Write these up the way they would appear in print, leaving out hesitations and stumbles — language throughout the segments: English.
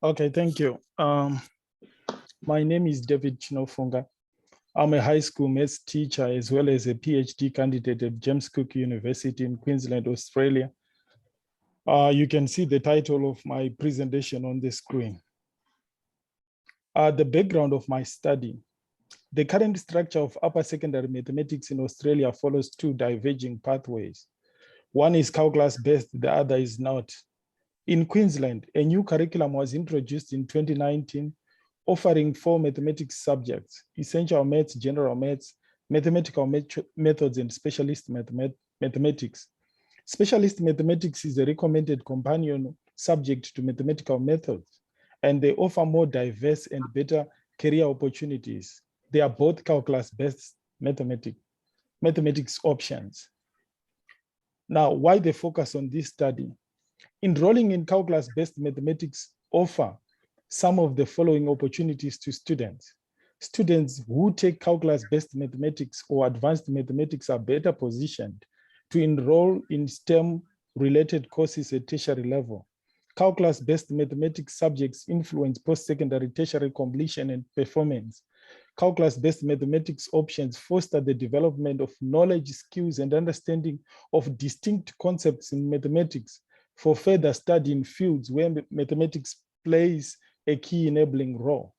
Okay, thank you. My name is David Chinofunga. I'm a high school maths teacher as well as a PhD candidate at James Cook University in Queensland, Australia. You can see the title of my presentation on the screen. The background of my study. The current structure of upper secondary mathematics in Australia follows two diverging pathways. One is calculus-based, the other is not. In Queensland, a new curriculum was introduced in 2019, offering 4 mathematics subjects: essential maths, general maths, mathematical methods, and specialist mathematics. Specialist mathematics is a recommended companion subject to mathematical methods, and they offer more diverse and better career opportunities. They are both calculus-based mathematics options. Now, why the focus on this study? Enrolling in calculus-based mathematics offer some of the following opportunities to students. Students who take calculus-based mathematics or advanced mathematics are better positioned to enroll in STEM-related courses at tertiary level. Calculus-based mathematics subjects influence post-secondary tertiary completion and performance. Calculus-based mathematics options foster the development of knowledge, skills, and understanding of distinct concepts in mathematics for further study in fields where mathematics plays a key enabling role.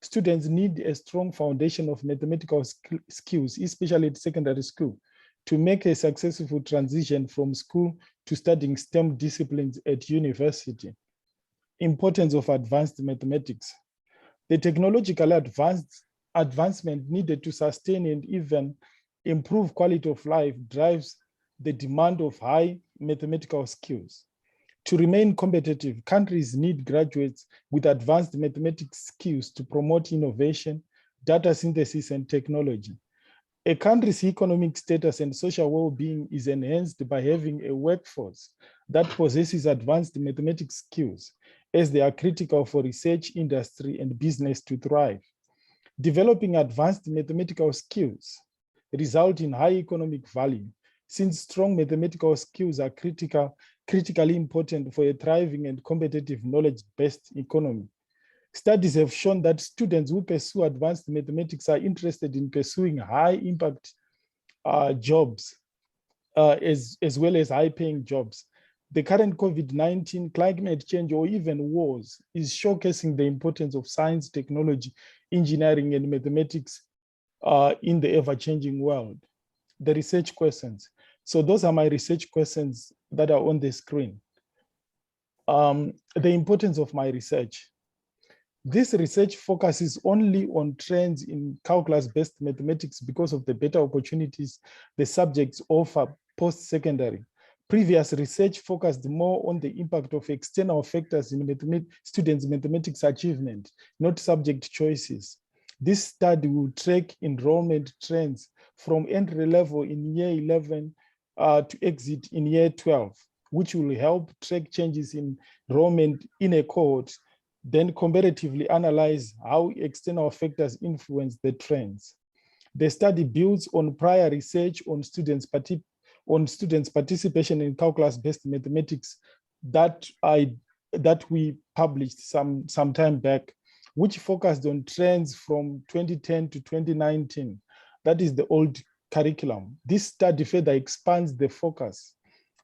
Students need a strong foundation of mathematical skills, especially at secondary school, to make a successful transition from school to studying STEM disciplines at university. Importance of advanced mathematics. The technological advancement needed to sustain and even improve quality of life drives the demand of high mathematical skills. To remain competitive, countries need graduates with advanced mathematics skills to promote innovation, data synthesis, and technology. A country's economic status and social well-being is enhanced by having a workforce that possesses advanced mathematics skills, as they are critical for research, industry, and business to thrive. Developing advanced mathematical skills result in high economic value, since strong mathematical skills are critically important for a thriving and competitive knowledge-based economy. Studies have shown that students who pursue advanced mathematics are interested in pursuing high-impact jobs, as well as high-paying jobs. The current COVID-19, climate change, or even wars is showcasing the importance of science, technology, engineering, and mathematics in the ever-changing world. The research questions. So those are my research questions that are on the screen. The importance of my research. This research focuses only on trends in calculus-based mathematics because of the better opportunities the subjects offer post-secondary. Previous research focused more on the impact of external factors in students' mathematics achievement, not subject choices. This study will track enrollment trends from entry level in year 11 to exit in year 12, which will help track changes in enrollment in a cohort, then comparatively analyze how external factors influence the trends. The study builds on prior research on students' participation in calculus-based mathematics that we published some time back, which focused on trends from 2010 to 2019. That is the old curriculum. This study further expands the focus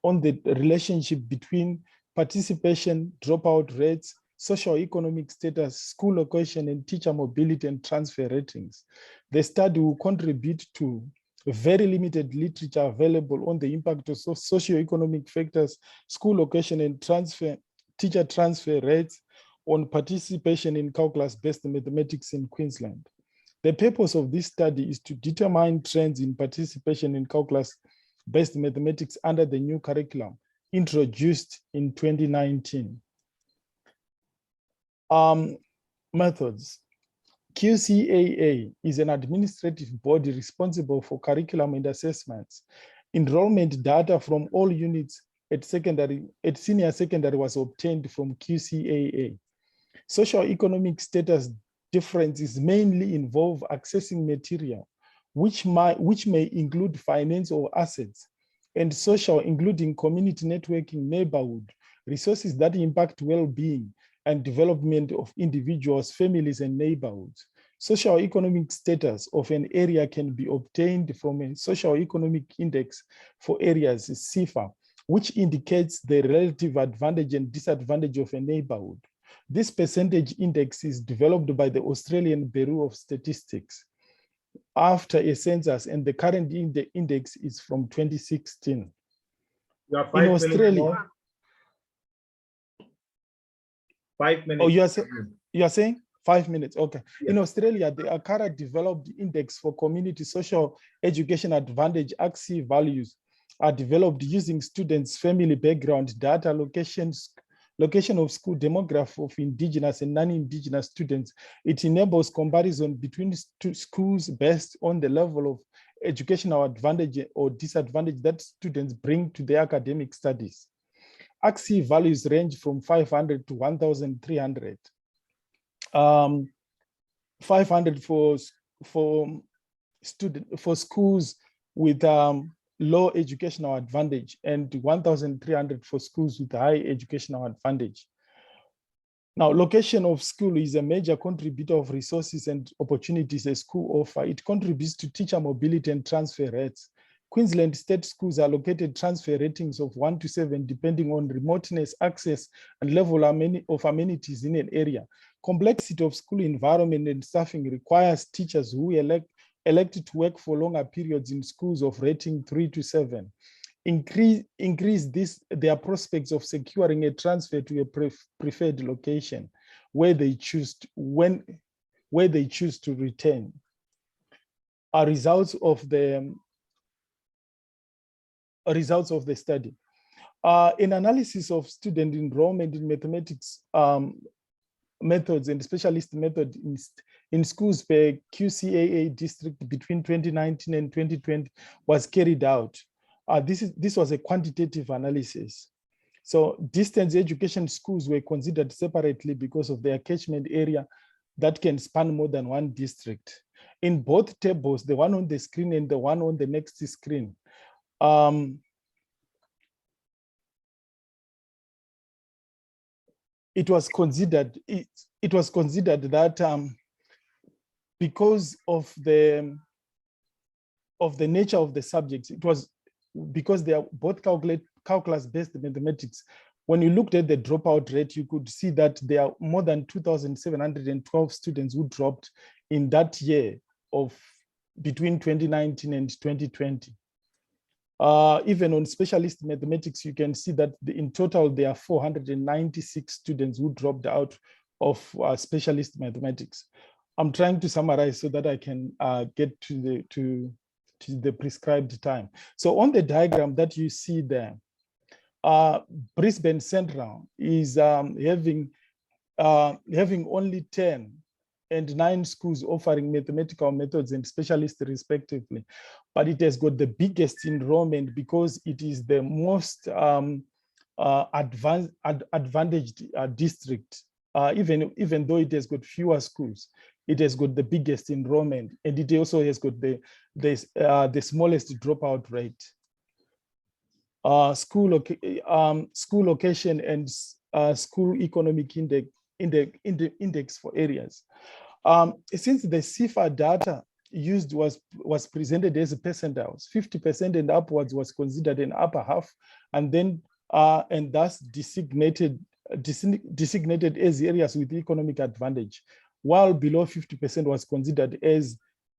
on the relationship between participation, dropout rates, socio-economic status, school location, and teacher mobility and transfer ratings. The study will contribute to very limited literature available on the impact of socio-economic factors, school location, and teacher transfer rates on participation in calculus-based mathematics in Queensland. The purpose of this study is to determine trends in participation in calculus-based mathematics under the new curriculum introduced in 2019. Methods. QCAA is an administrative body responsible for curriculum and assessments. Enrollment data from all units at senior secondary was obtained from QCAA. Socio-economic status differences mainly involve accessing material, which may include finance or assets, and social, including community networking, neighborhood, resources that impact well-being, and development of individuals, families, and neighborhoods. Socio-economic status of an area can be obtained from a socio-economic index for areas, SEIFA, which indicates the relative advantage and disadvantage of a neighborhood. This percentage index is developed by the Australian Bureau of Statistics after a census, and the current index is from 2016. You have 5 in minutes Australia, more. 5 minutes. Oh, you are saying 5 minutes? Okay. Yes. In Australia, the ACARA developed index for community social education advantage ACSEA values are developed using students' family background data, location of school, demography of indigenous and non-indigenous students. It enables comparison between schools based on the level of educational advantage or disadvantage that students bring to their academic studies. ACSEA values range from 500 to 1,300. 500 for schools with low educational advantage, and 1,300 for schools with high educational advantage. Now, location of school is a major contributor of resources and opportunities a school offers. It contributes to teacher mobility and transfer rates. Queensland state schools are allocated transfer ratings of 1 to 7, depending on remoteness, access, and level of amenities in an area. Complexity of school environment and staffing requires teachers who elected to work for longer periods in schools of rating 3 to 7. Increase their prospects of securing a transfer to a preferred location where they choose to return. Results of the study. An analysis of student enrollment in mathematics methods and specialist method in schools per QCAA district between 2019 and 2020 was carried out. This was a quantitative analysis. So distance education schools were considered separately because of their catchment area that can span more than one district. In both tables, the one on the screen and the one on the next screen, it was considered that because of the nature of the subjects, it was because they are both calculus-based mathematics. When you looked at the dropout rate, you could see that there are more than 2,712 students who dropped in that year of between 2019 and 2020. Even on specialist mathematics, you can see that in total, there are 496 students who dropped out of specialist mathematics. I'm trying to summarize so that I can get to the prescribed time. So on the diagram that you see there, Brisbane Central is having only 10 and 9 schools offering mathematical methods and specialists respectively, but it has got the biggest enrollment because it is the most advantaged district. Even though it has got fewer schools, it has got the biggest enrollment, and it also has got the smallest dropout rate. School location and school economic index for areas. Since the SEIFA data used was presented as percentiles, 50% and upwards was considered an upper half, and then and thus designated as areas with economic advantage, while below 50% was considered as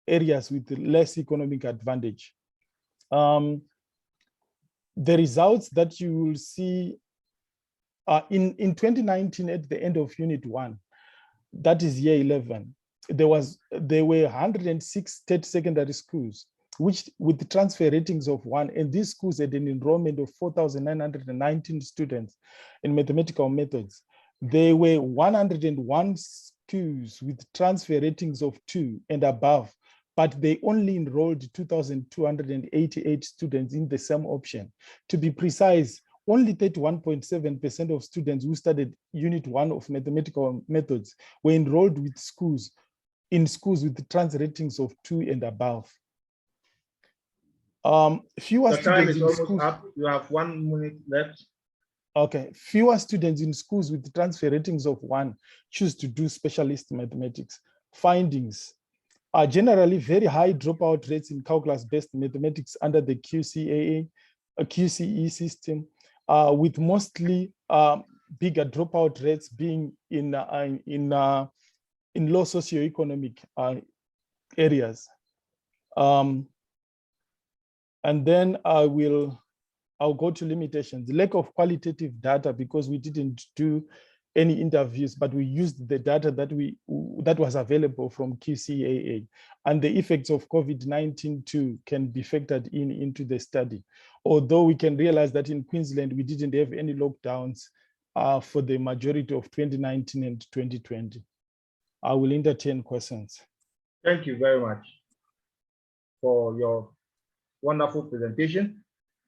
areas with less economic advantage. The results that you will see in 2019 at the end of Unit 1, that is year 11, there were 106 state secondary schools which with transfer ratings of 1, and these schools had an enrollment of 4,919 students in mathematical methods. There were 101 schools with transfer ratings of 2 and above, but they only enrolled 2,288 students in the same option. To be precise, only 31.7% of students who studied Unit 1 of mathematical methods were enrolled with schools with transfer ratings of 2 and above. Fewer the time students is in almost schools. up. You have 1 minute left. Okay, fewer students in schools with transfer ratings of 1 choose to do specialist mathematics. Findings are generally very high dropout rates in calculus-based mathematics under the QCAA, QCE system, with mostly bigger dropout rates being in low socioeconomic areas. And then I'll go to limitations. The lack of qualitative data, because we didn't do any interviews, but we used the data that was available from QCAA, and the effects of COVID-19 too can be factored into the study. Although we can realize that in Queensland, we didn't have any lockdowns for the majority of 2019 and 2020. I will entertain questions. Thank you very much for your wonderful presentation.